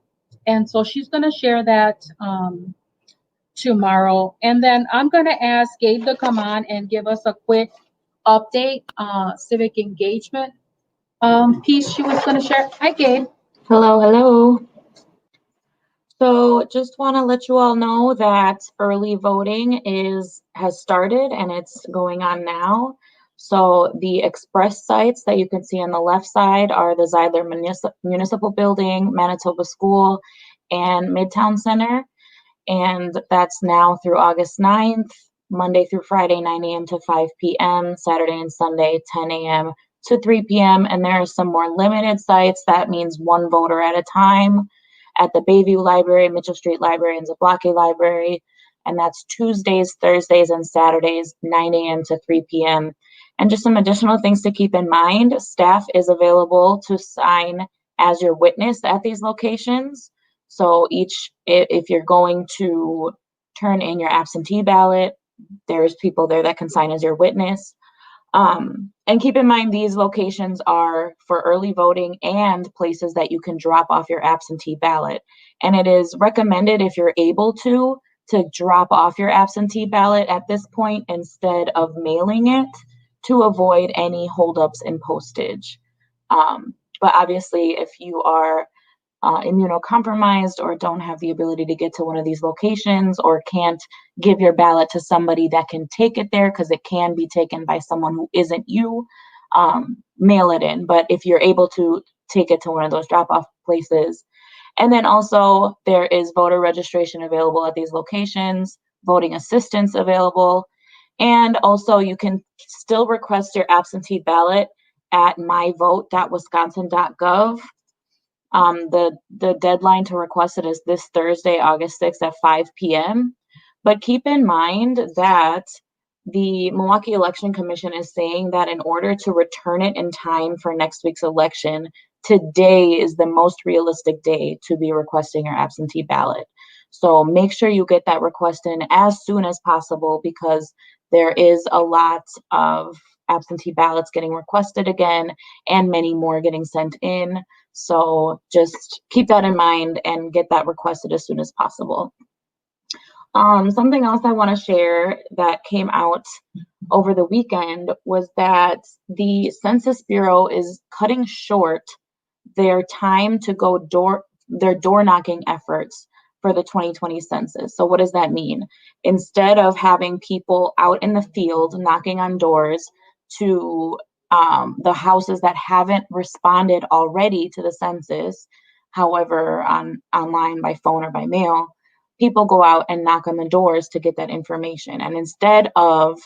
And so she's gonna share that tomorrow. And then I'm gonna ask Gabe to come on and give us a quick update, civic engagement piece she was gonna share. Hi, Gabe. Hello, hello. So just want to let you all know that early voting has started and it's going on now. So the express sites that you can see on the left side are the Zeidler Municipal Building, Manitoba School, and Midtown Center. And that's now through August 9th, Monday through Friday, 9 a.m. to 5 p.m., Saturday and Sunday, 10 a.m. to 3 p.m. And there are some more limited sites. That means one voter at a time at the Bayview Library, Mitchell Street Library, and Zablocki Library. And that's Tuesdays, Thursdays, and Saturdays, 9 a.m. to 3 p.m. And just some additional things to keep in mind. Staff is available to sign as your witness at these locations. So if you're going to turn in your absentee ballot, there's people there that can sign as your witness. And keep in mind, these locations are for early voting and places that you can drop off your absentee ballot. And it is recommended, if you're able to drop off your absentee ballot at this point instead of mailing it, to avoid any holdups in postage. But obviously, if you are immunocompromised or don't have the ability to get to one of these locations or can't give your ballot to somebody that can take it there, because it can be taken by someone who isn't you, mail it in. But if you're able to take it to one of those drop-off places. And then also there is voter registration available at these locations, voting assistance available, and also you can still request your absentee ballot at myvote.wisconsin.gov. The deadline to request it is this Thursday, August 6th at 5 p.m. But keep in mind that the Milwaukee Election Commission is saying that in order to return it in time for next week's election, today is the most realistic day to be requesting your absentee ballot. So make sure you get that request in as soon as possible, because there is a lot of absentee ballots getting requested again and many more getting sent in. So just keep that in mind and get that requested as soon as possible. Something else I want to share that came out over the weekend was that the Census Bureau is cutting short their time to go their door knocking efforts for the 2020 census. So what does that mean? Instead of having people out in the field knocking on doors to the houses that haven't responded already to the census, however, online, by phone, or by mail, people go out and knock on the doors to get that information. And instead of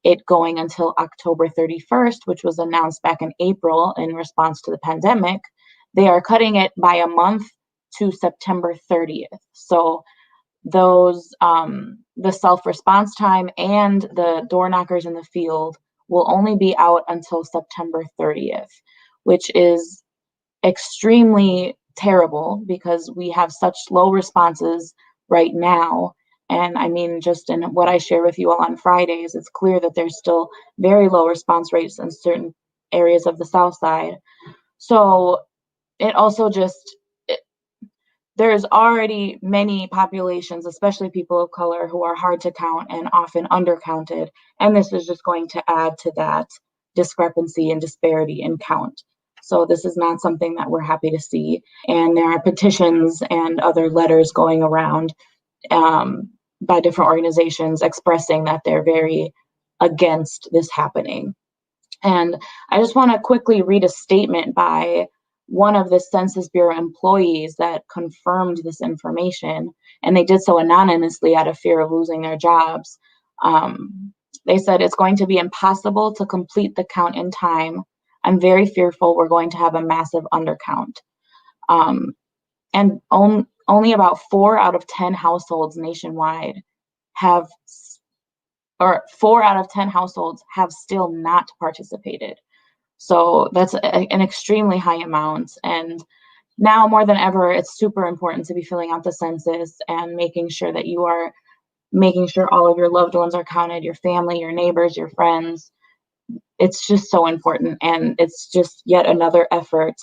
it going until October 31st, which was announced back in April in response to the pandemic, they are cutting it by a month to September 30th. So those, the self-response time and the door knockers in the field will only be out until September 30th, which is extremely terrible because we have such low responses right now. And I mean, just in what I share with you all on Fridays, it's clear that there's still very low response rates in certain areas of the South Side. So it also just, there's already many populations, especially people of color, who are hard to count and often undercounted. And this is just going to add to that discrepancy and disparity in count. So this is not something that we're happy to see. And there are petitions and other letters going around by different organizations expressing that they're very against this happening. And I just want to quickly read a statement by one of the Census Bureau employees that confirmed this information, and they did so anonymously out of fear of losing their jobs. They said, "It's going to be impossible to complete the count in time. I'm very fearful we're going to have a massive undercount." And only about 4 out of 10 households nationwide have, or 4 out of 10 households have still not participated. So that's an extremely high amount. And now more than ever, it's super important to be filling out the census and making sure that you are making sure all of your loved ones are counted, your family, your neighbors, your friends. It's just so important. And it's just yet another effort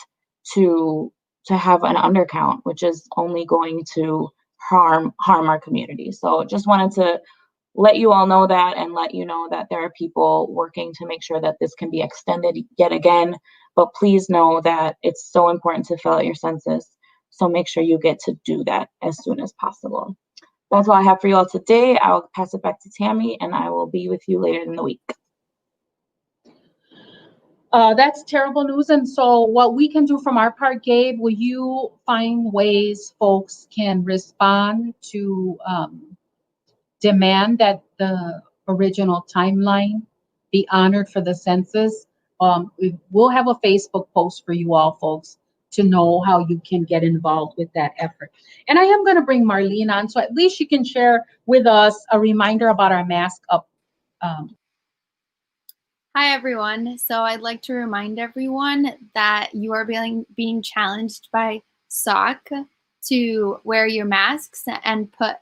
to have an undercount, which is only going to harm our community. So just wanted to let you all know that and let you know that there are people working to make sure that this can be extended yet again. But please know that it's so important to fill out your census. So make sure you get to do that as soon as possible. That's all I have for you all today. I'll pass it back to Tammy, and I will be with you later in the week. That's terrible news. And so what we can do from our part, Gabe, will you find ways folks can respond to demand that the original timeline be honored for the census? We'll have a Facebook post for you all folks to know how you can get involved with that effort. And I am going to bring Marlene on, so at least she can share with us a reminder about our Mask Up. Hi, everyone. So I'd like to remind everyone that you are being challenged by SOC to wear your masks and put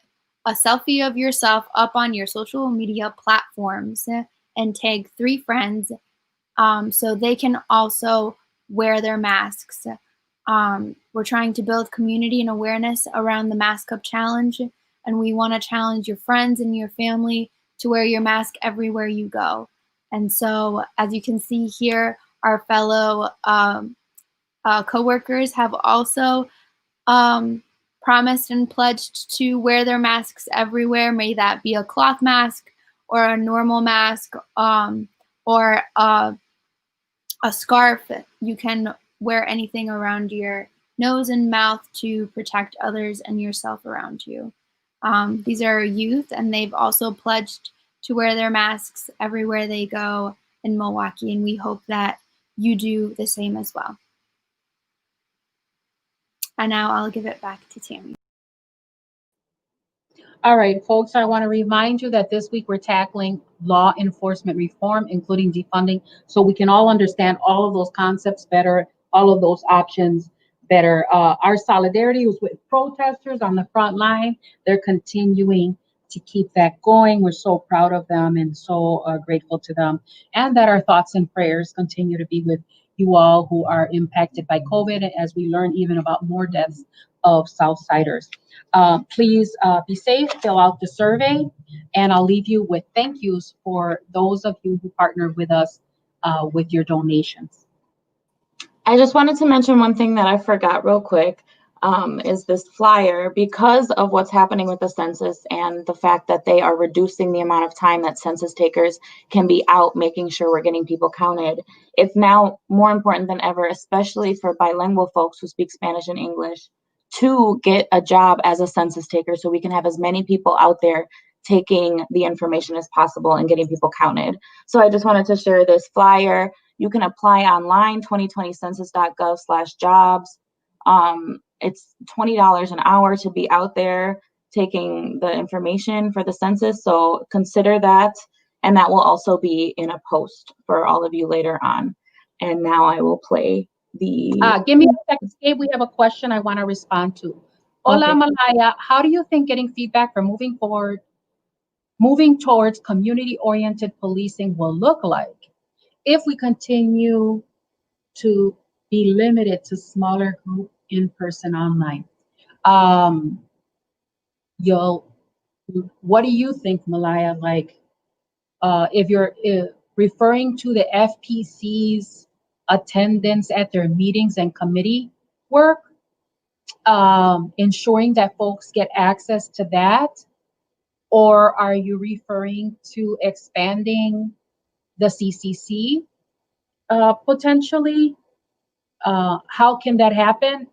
a selfie of yourself up on your social media platforms and tag 3 friends so they can also wear their masks. We're trying to build community and awareness around the Mask Up Challenge, and we want to challenge your friends and your family to wear your mask everywhere you go. And so, as you can see here, our fellow coworkers have also promised and pledged to wear their masks everywhere. May that be a cloth mask or a normal mask or a scarf. You can wear anything around your nose and mouth to protect others and yourself around you. These are youth, and they've also pledged to wear their masks everywhere they go in Milwaukee, and we hope that you do the same as well. And now I'll give it back to Tammy. All right, folks, I want to remind you that this week we're tackling law enforcement reform, including defunding, so we can all understand all of those concepts better, all of those options better. Our solidarity was with protesters on the front line. They're continuing to keep that going. We're so proud of them and so grateful to them, and that our thoughts and prayers continue to be with you all who are impacted by COVID as we learn even about more deaths of Southsiders. Please be safe, fill out the survey, and I'll leave you with thank yous for those of you who partnered with us with your donations. I just wanted to mention one thing that I forgot real quick. Is this flyer, because of what's happening with the census and the fact that they are reducing the amount of time that census takers can be out making sure we're getting people counted. It's now more important than ever, especially for bilingual folks who speak Spanish and English, to get a job as a census taker so we can have as many people out there taking the information as possible and getting people counted. So I just wanted to share this flyer. You can apply online, 2020census.gov/jobs. it's $20 an hour to be out there taking the information for the census. So consider that. And that will also be in a post for all of you later on. And now I will play the... Give me a second, Gabe. We have a question I want to respond to. Hola, Okay. Malaya. How do you think getting feedback for moving towards community-oriented policing will look like if we continue to be limited to smaller group in-person online? What do you think, Malaya? Like, if you're referring to the FPC's attendance at their meetings and committee work, ensuring that folks get access to that, or are you referring to expanding the CCC potentially? How can that happen?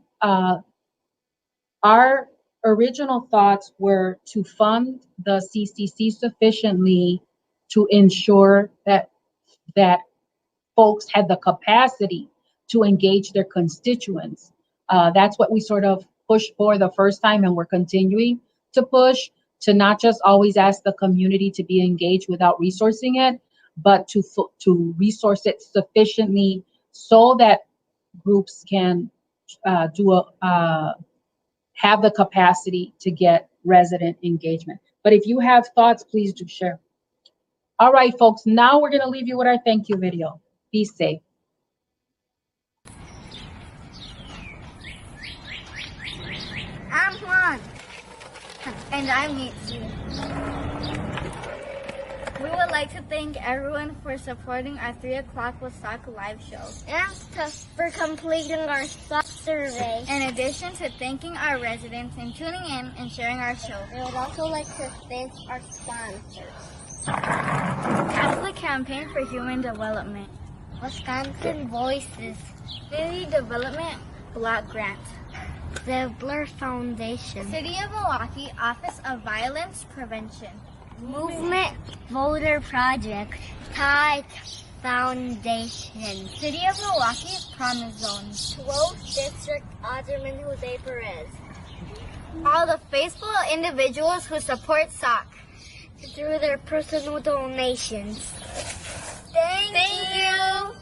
Our original thoughts were to fund the CCC sufficiently to ensure that folks had the capacity to engage their constituents. That's what we sort of pushed for the first time, and we're continuing to push, to not just always ask the community to be engaged without resourcing it, but to resource it sufficiently so that groups can have the capacity to get resident engagement. But if you have thoughts, please do share. All right, folks, now we're going to leave you with our thank you video. Be safe. I'm Juan. And I'm Mitzi. We would like to thank everyone for supporting our 3 o'clock with SOC live show. And for completing our SOC survey. In addition to thanking our residents and tuning in and sharing our show. We would also like to thank our sponsors. Catholic Campaign for Human Development. Wisconsin Voices. City Development Block Grant. Zebler Foundation. City of Milwaukee Office of Violence Prevention. Movement Voter Project. Tide Foundation. City of Milwaukee Promise Zone. 12th District Alderman Jose Perez. All the faithful individuals who support SOC through their personal donations. Thank you.